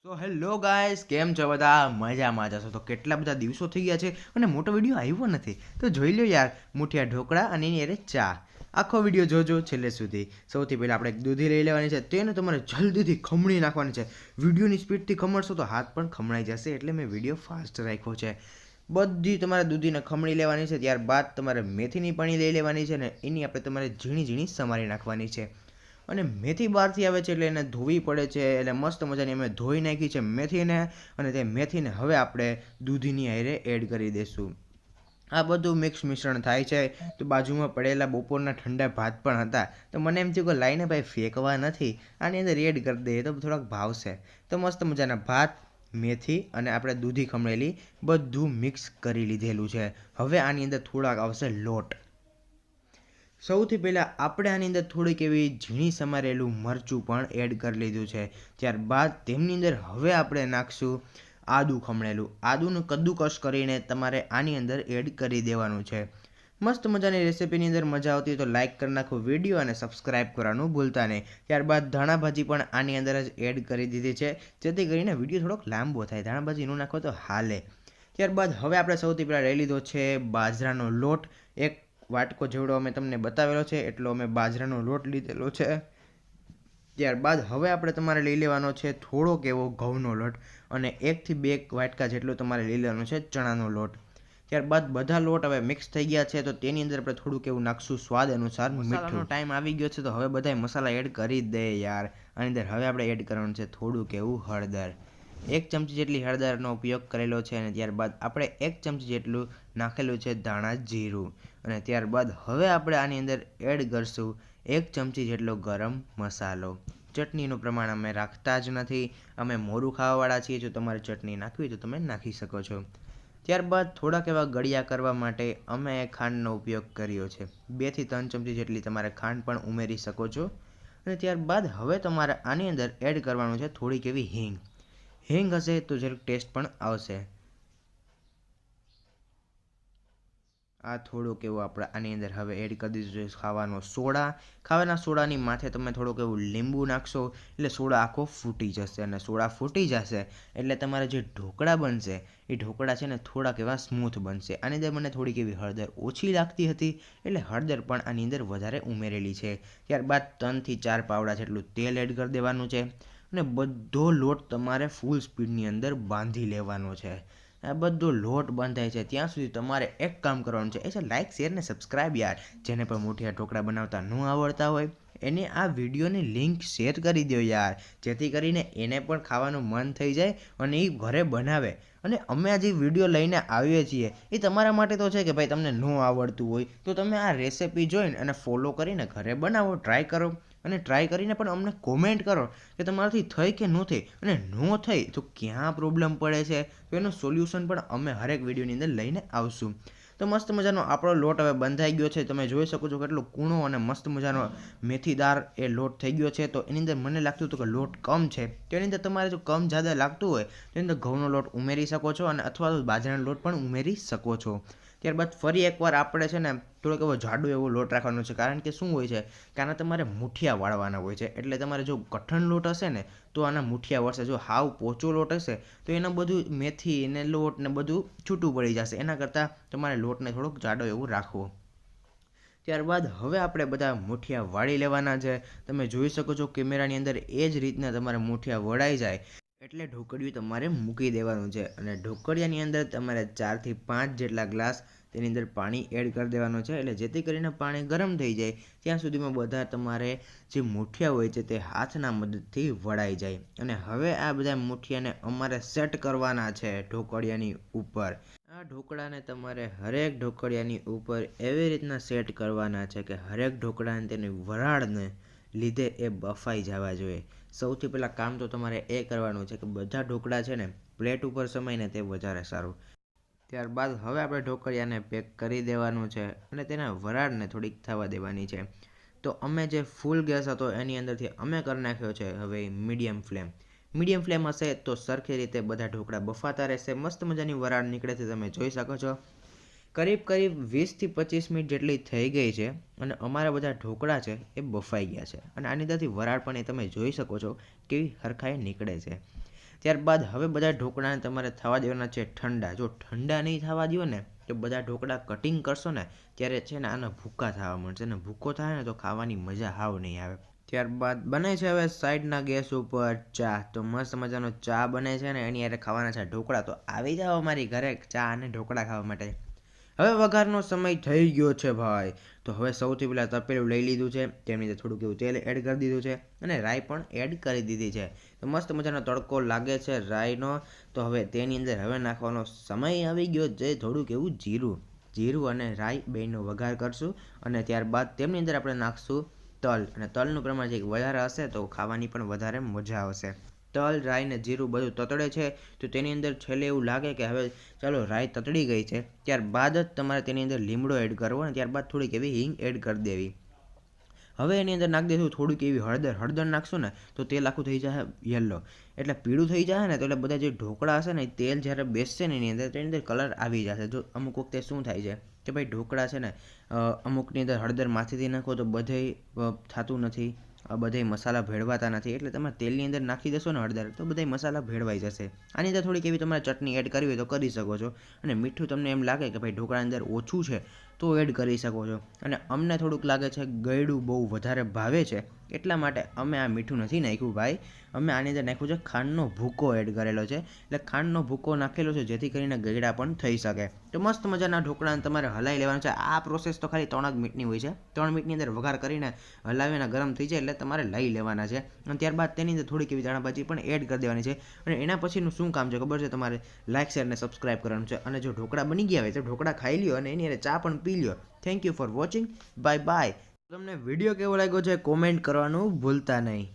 So hello guys, કેમ છો બધા? મજામાં જશો તો કેટલા બધા દિવસો થઈ ગયા છે અને મોટો વિડીયો આવ્યો નથી, તો જોઈ લો યાર. મુઠિયા ઢોકળા અને એની અરે ચા. આખો વિડીયો જોજો છેલ્લે સુધી. સૌથી પહેલાં આપણે એક દૂધી લઈ લેવાની છે, તેને તમારે જલ્દીથી ખમણી નાખવાની છે. વિડીયોની સ્પીડથી ખમણશો તો હાથ પણ ખમણાઈ જશે, એટલે મેં વિડીયો ફાસ્ટ રાખ્યો છે. બધી તમારે દૂધીને ખમણી લેવાની છે. ત્યારબાદ તમારે મેથીની પાણી લઈ લેવાની છે ને એની આપણે તમારે ઝીણી ઝીણી સમારી નાખવાની છે. અને મેથી બહારથી આવે છે એટલે એને ધોવી પડે છે, એટલે મસ્ત મજાની અમે ધોઈ નાખી છે મેથીને. અને તે મેથીને હવે આપણે દૂધીની હારે એડ કરી દઈશું. આ બધું મિક્સ મિશ્રણ થાય છે. તો બાજુમાં પડેલા બપોરના ઠંડા ભાત પણ હતા, તો મને એમ થયું કે લાઈને ભાઈ ફેંકવા નથી, આની અંદર એડ કરી દઈએ તો થોડાક ભાવશે. તો મસ્ત મજાના ભાત, મેથી અને આપણે દૂધી ખમણેલી બધું મિક્સ કરી લીધેલું છે. હવે આની અંદર થોડાક આવશે લોટ. સૌથી પહેલાં આપણે આની અંદર થોડીક એવી ઝીણી સમારેલું મરચું પણ એડ કરી લીધું છે. ત્યારબાદ તેમની અંદર હવે આપણે નાખશું આદું ખમણેલું. આદુનું કદ્દુકસ કરીને તમારે આની અંદર એડ કરી દેવાનું છે. મસ્ત મજાની રેસીપીની અંદર મજા આવતી હોય તો લાઇક કરી નાખો વિડીયો અને સબસ્ક્રાઇબ કરવાનું ભૂલતા નહીં. ત્યારબાદ ધાણાભાજી પણ આની અંદર જ એડ કરી દીધી છે, જેથી કરીને વિડીયો થોડોક લાંબો થાય. ધાણાભાજી ન નાખો તો હાલે. ત્યારબાદ હવે આપણે સૌથી પહેલાં લઈ લીધો છે બાજરાનો લોટ. એક વાટકો જેવડો અમે તમને બતાવેલો છે એટલો અમે બાજરાનો લોટ લીધેલો છે. ત્યારબાદ હવે આપણે તમારે લઈ લેવાનો છે થોડોક એવો ઘઉંનો લોટ, અને 1 થી 2 વાટકા જેટલો તમારે લઈ લેવાનો છે ચણાનો લોટ. ત્યારબાદ બધા લોટ હવે મિક્સ થઈ ગયા છે, તો તેની અંદર આપણે થોડુંક એવું નાખશું સ્વાદ અનુસાર મીઠું. ટાઈમ આવી ગયો છે તો હવે બધા મસાલા એડ કરી જ દે યાર. આની અંદર હવે આપણે એડ કરવાનું છે થોડુંક એવું હળદર. 1 ચમચી જેટલી હળદરનો ઉપયોગ કરેલો છે. અને ત્યારબાદ આપણે 1 ચમચી જેટલું નાખેલું છે ધાણા જીરું. અને ત્યારબાદ હવે આપણે આની અંદર એડ કરશું 1 ચમચી જેટલો ગરમ મસાલો. ચટણીનું પ્રમાણ અમે રાખતા જ નથી, અમે મોરું ખાવાવાળા છીએ. જો તમારે ચટણી નાખવી તો તમે નાખી શકો છો. ત્યારબાદ થોડાક એવા ગળ્યા કરવા માટે અમે ખાંડનો ઉપયોગ કર્યો છે. 2 થી 3 ચમચી જેટલી તમારે ખાંડ પણ ઉમેરી શકો છો. અને ત્યારબાદ હવે તમારે આની અંદર એડ કરવાનું છે થોડીક એવી હિંગ. હિંગ હશે તો જરાક ટેસ્ટ પણ આવશે. આ થોડુંક એવું આપણે આની અંદર હવે એડ કરી દીધું છે ખાવાનો સોડા. ખાવાના સોડાની માથે તમે થોડુંક એવું લીંબુ નાખશો એટલે સોડા આખો ફૂટી જશે. અને સોડા ફૂટી જશે એટલે તમારા જે ઢોકળા બનશે એ ઢોકળા છે ને થોડાક એવા સ્મૂથ બનશે. આની અંદર મને થોડીક એવી હળદર ઓછી લાગતી હતી, એટલે હળદર પણ આની અંદર વધારે ઉમેરેલી છે. ત્યારબાદ 3 થી 4 પાવડા જેટલું તેલ એડ કરી દેવાનું છે. અને બધો લોટ તમારે ફૂલ સ્પીડની અંદર બાંધી લેવાનો છે. આ બધો લોટ બાંધાય છે ત્યાં સુધી તમારે એક કામ કરવાનું છે, એ છે લાઇક, શેર ને સબસ્ક્રાઇબ યાર. જેને પણ મુઠિયા ઢોકળા બનાવતા ન આવડતા હોય એને આ વિડીયોની લિંક શેર કરી દો યાર, જેથી કરીને એને પણ ખાવાનું મન થઈ જાય અને એ ઘરે બનાવે. અને અમે આ જે વિડીયો લઈને આવીએ છીએ એ તમારા માટે તો છે કે ભાઈ તમને ન આવડતું હોય તો તમે આ રેસિપી જોઈને અને ફોલો કરીને ઘરે બનાવો, ટ્રાય કરો. અને ટ્રાય કરીને પણ અમને કોમેન્ટ કરો કે તમારાથી થઈ કે ન થઈ, અને ન થઈ તો ક્યાં પ્રોબ્લેમ પડે છે, તો એનું સોલ્યુશન પણ અમે હરેક વિડીયોની અંદર લઈને આવશું. તો મસ્ત મજાનો આપણો લોટ હવે બંધાઈ ગયો છે. તમે જોઈ શકો છો કેટલો કૂણો અને મસ્ત મજાનો મેથીદાર એ લોટ થઈ ગયો છે. તો એની અંદર મને લાગતું હતું કે લોટ કમ છે, તો એની અંદર તમારે જો કમ જ્યાદા લાગતું હોય તો એની અંદર ઘઉંનો લોટ ઉમેરી શકો છો, અને અથવા તો બાજરાનો લોટ પણ ઉમેરી શકો છો. ત્યારબાદ ફરી એકવાર આપણે છે ને થોડોક એવો જાડો એવો લોટ રાખવાનો છે, કારણ કે શું હોય છે કે આના તમારે મુઠિયા વાળવાના હોય છે. એટલે તમારે જો કઠણ લોટ હશે ને તો આના મુઠિયા વળશે. જો હાવ પોચો લોટ હશે તો એનું બધું મેથી ને લોટ ને બધું છૂટું પડી જશે. એના કરતાં તમારે લોટને થોડોક જાડો એવું રાખવો. ત્યારબાદ હવે આપણે બધા મુઠિયા વાળી લેવાના છે. તમે જોઈ શકો છો કેમેરાની અંદર એ જ રીતના તમારે મુઠિયા વળાઈ જાય એટલે ઢોકળિયું તમારે મૂકી દેવાનું છે. અને ઢોકળિયાની અંદર તમારે 4 થી 5 જેટલા ગ્લાસ તેની અંદર પાણી એડ કરી દેવાનું છે. એટલે જેથી કરીને પાણી ગરમ થઈ જાય ત્યાં સુધીમાં બધા તમારે જે મુઠિયા હોય છે તે હાથના મદદથી વળાઈ જાય. અને હવે આ બધા મુઠિયાને અમારે સેટ કરવાના છે ઢોકળિયાની ઉપર. આ ઢોકળાને તમારે હરેક ઢોકળિયાની ઉપર એવી રીતના સેટ કરવાના છે કે હરેક ઢોકળાને તેની વરાળને લીધે એ બફાઈ જવા જોઈએ. સૌથી પહેલાં કામ તો તમારે એ કરવાનું છે કે બધા ઢોકળા છે ને પ્લેટ ઉપર સમાઈને તે વધારે સારું. ત્યારબાદ હવે આપણે ઢોકળિયાને પેક કરી દેવાનું છે અને તેના વરાળને થોડીક થવા દેવાની છે. તો અમે જે ફૂલ ગેસ હતો એની અંદરથી અમે કરી નાખ્યો છે હવે મીડિયમ ફ્લેમ. મીડિયમ ફ્લેમ હશે તો સરખી રીતે બધા ઢોકળા બફાતા રહેશે. મસ્ત મજાની વરાળ નીકળે છે, તમે જોઈ શકો છો. કરીબ 20 થી 25 મિનિટ જેટલી થઈ ગઈ છે અને અમારા બધા ઢોકળા છે એ બફાઈ ગયા છે. અને આની અંદરથી વરાળ પણ એ તમે જોઈ શકો છો કેવી હરખાઈ નીકળે છે. ત્યારબાદ હવે બધા ઢોકળાને તમારે થવા દેવાના છે ઠંડા. જો ઠંડા નહીં થવા દો ને તો બધા ઢોકળા કટિંગ કરશો ને ત્યારે છે ને આના ભૂકા થવા મળશે, ને ભૂકો થાય ને તો ખાવાની મજા હાવ નહીં આવે. ત્યારબાદ બને છે હવે સાઈડના ગેસ ઉપર ચા. તો મસ્ત મજાનો ચા બને છે ને એની હારે ખાવાના છે ઢોકળા. તો આવી જાઓ અમારી ઘરે ચા અને ઢોકળા ખાવા માટે. હવે વઘારનો સમય થઈ ગયો છે ભાઈ. તો હવે સૌથી પહેલાં તપેલું લઈ લીધું છે, તેની અંદર થોડુંક એવું તેલ એડ કરી દીધું છે અને રાઈ પણ એડ કરી દીધી છે. તો મસ્ત મજાનો તડકો લાગે છે રાઈનો. તો હવે તેની અંદર હવે નાખવાનો સમય આવી ગયો છે થોડુંક એવું જીરું અને રાઈ બેયનો વઘાર કરશું. અને ત્યારબાદ તેમની અંદર આપણે નાખશું તલ, અને તલનું પ્રમાણ જે વધારે હશે તો ખાવાની પણ વધારે મજા આવશે. તલ, રાઈ ને જીરું બધું તતડે છે તો તેની અંદર છેલ્લે એવું લાગે કે હવે ચાલો રાઈ તતડી ગઈ છે, ત્યારબાદ જ તમારે તેની અંદર લીમડો એડ કરવો અને ત્યારબાદ થોડીક એવી હિંગ એડ કરી દેવી. હવે એની અંદર નાખી દઈશું થોડીક એવી હળદર નાખશું ને તો તેલ આખું થઈ જાય યલો, એટલે પીળું થઈ જાય ને તો એટલે બધા જે ઢોકળા હશે ને તેલ જ્યારે બેસશે ને એની અંદર કલર આવી જશે. જો અમુક વખતે શું થાય છે કે ભાઈ ઢોકળા છે ને અમુકની અંદર હળદર માથેથી નાખો તો બધે થતું નથી, બધે મસાલા ભેળવાતા નથી, એટલે તમે તેલની અંદર નાખી દેશો ને હળદર તો બધા મસાલા ભેળવાઈ જશે. આની અંદર થોડીક એવી તમારે ચટણી એડ કરવી હોય તો કરી શકો છો, અને મીઠું તમને એમ લાગે કે ભાઈ ઢોકળાની અંદર ઓછું છે તો એડ કરી શકો છો. અને અમને થોડુંક લાગે છે ગળ્યું બહુ વધારે ભાવે છે એટલા માટે અમે આ મીઠું નથી નાખ્યું ભાઈ, અમે આની અંદર નાખ્યું છે ખાંડનો ભૂકો એડ કરેલો છે, એટલે ખાંડનો ભૂકો નાખેલો છે જેથી કરીને ગળ્યા પણ થઈ શકે. તો મસ્ત મજાના ઢોકળાને તમારે હલાવી લેવાનું છે. આ પ્રોસેસ તો ખાલી 3 જ મિનિટની હોય છે. 3 મિનિટની અંદર વઘાર કરીને હલાવીને ગરમ થઈ જાય એટલે તમારે લઈ લેવાના છે, અને ત્યારબાદ તેની અંદર થોડીક એવી ધાણાભાજી પણ એડ કરી દેવાની છે. અને એના પછીનું શું કામ છે ખબર છે તમારે? લાઇક, શેર અને સબસ્ક્રાઇબ કરવાનું છે. અને જો ઢોકળા બની ગયા હોય તો ઢોકળા ખાઈ લ્યો અને એની ચા પણ પી લ્યો. Thank you for watching. Bye bye. તમને વિડીયો કેવો લાગ્યો છે કોમેન્ટ કરવાનું ભૂલતા નહીં.